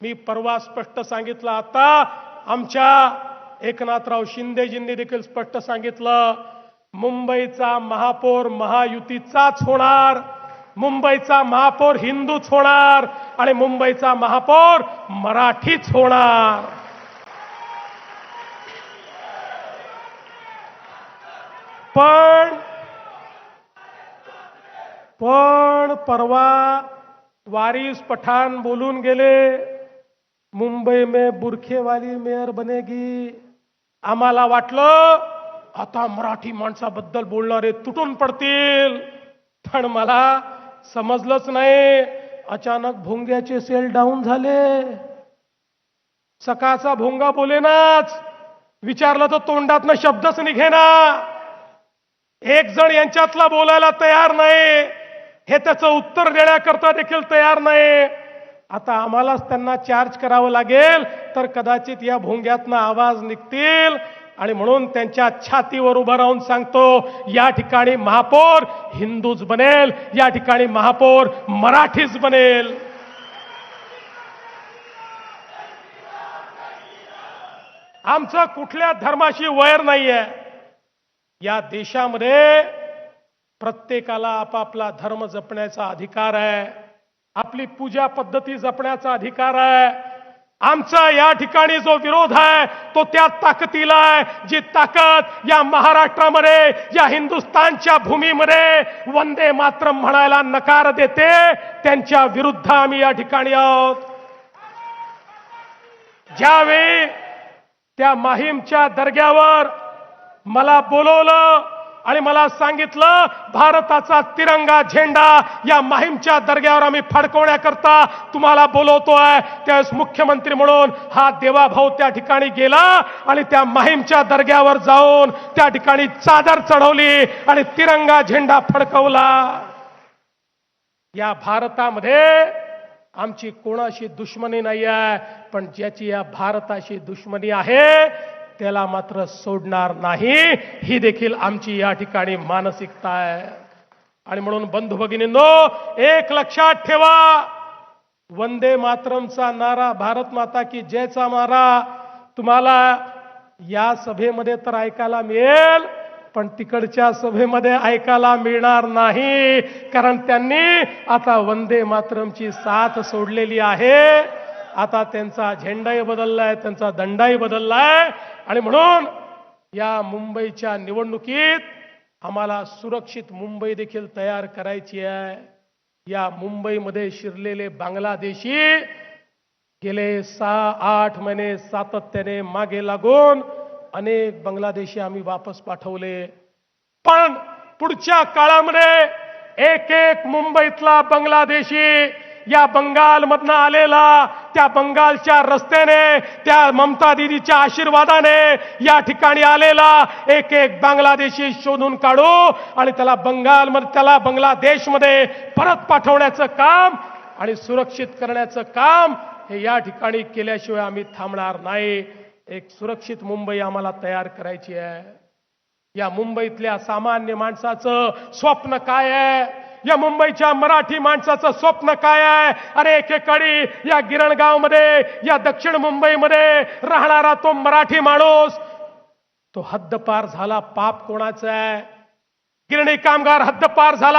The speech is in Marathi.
मी परवा स्पष्ट सांगितलं, आता आमच्या एकनाथराव शिंदेजींनी देखील स्पष्ट सांगितलं, मुंबईचा महापौर महायुतीचाच होणार, मुंबईचा महापौर हिंदूच होणार आणि मुंबईचा महापौर मराठीच होणार. पण परवा वारिस पठाण बोलून गेले, मुंबई में बुरखे वाली मेयर बनेगी. आम्हाला वाटलं आता मराठी माणसाबद्दल बोलणारे तुटून पडतील, पण मला समजलंच नाही. अचानक भोंग्याचे सेल डाऊन झाले. सकाळचा भोंगा बोलेनाच, विचारलं तर तोंडातनं शब्दच निघेना. एक जण यांच्यातला बोलायला तयार नाही, हे त्याचं उत्तर देण्याकरता देखील तयार नाही. आता आम्हालाच त्यांना चार्ज करावं लागेल, तर कदाचित या भोंग्यातनं आवाज निघतील. आणि म्हणून त्यांच्या छातीवर उभं राहून सांगतो, या ठिकाणी महापौर हिंदूच बनेल, या ठिकाणी महापौर मराठीच बनेल. आमचं कुठल्या धर्माशी वैर नाहीये. या देशामध्ये प्रत्येकाला आपापला धर्म जपण्याचा अधिकार आहे, आपली पूजा पद्धती जपण्याचा अधिकार आहे. आमचा या ठिकाणी जो विरोध आहे तो त्या ताकदीला आहे, जी ताकद या महाराष्ट्रामध्ये, या हिंदुस्थानच्या भूमीमध्ये वंदे मातरम म्हणायला नकार देते, त्यांच्या विरुद्ध आम्ही या ठिकाणी आहोत. ज्यावेळी त्या माहीमच्या दर्ग्यावर मला बोलवलं आणि मला सांगितलं, भारताचा तिरंगा झेंडा या माहीमच्या दर्ग्यावर आम्ही फडकवण्याकरता तुम्हाला बोलवतोय, त्यावेळेस मुख्यमंत्री म्हणून हा देवाभाऊ त्या ठिकाणी गेला आणि त्या माहीमच्या दर्ग्यावर जाऊन त्या ठिकाणी चादर चढवली आणि तिरंगा झेंडा फडकवला. या भारतामध्ये आमची कोणाशी दुश्मनी नाही आहे, पण ज्याची या भारताशी दुश्मनी आहे त्याला मात्र सोडणार नाही, ही देखील आमची या ठिकाणी मानसिकता आहे. आणि म्हणून बंधू भगिनींनो, एक लक्षात ठेवा, वंदे मातरमचा नारा, भारत माता की जयचा नारा तुम्हाला या सभेमध्ये तर ऐकायला मिळेल, पण तिकडच्या सभेमध्ये ऐकायला मिळणार नाही. कारण त्यांनी आता वंदे मातरमची साथ सोडलेली आहे. आता त्यांचा झेंडाही बदललाय, त्यांचा दंडाही बदललाय. आणि म्हणून या मुंबईच्या निवडणुकीत आम्हाला सुरक्षित मुंबई देखील तयार करायची आहे. या मुंबईमध्ये शिरलेले बांगलादेशी गेले 6-8 महिने सातत्याने मागे लागून अनेक बांगलादेशी आम्ही वापस पाठवले. पण पुढच्या काळामध्ये एक एक मुंबईतला बांगलादेशी या बंगालमधनं आलेला, त्या बंगालच्या रस्त्याने, त्या ममता दीदीच्या आशीर्वादाने या ठिकाणी आलेला एक एक बांगलादेशी शोधून काढू आणि त्याला बांगलादेशमध्ये परत पाठवण्याचं काम आणि सुरक्षित करण्याचं काम हे या ठिकाणी केल्याशिवाय आम्ही थांबणार नाही. एक सुरक्षित मुंबई आम्हाला तयार करायची आहे. या मुंबईतल्या सामान्य माणसाचं स्वप्न काय आहे? या मुंबईच्या मराठी माणसाचं स्वप्न काय आहे? अरे एकेकाळी या गिरणगावमध्ये, या दक्षिण मुंबईमध्ये राहणारा तो मराठी माणूस, तो हद्दपार झाला. पाप कोणाचं आहे? गिरणी कामगार हद्दपार झाला.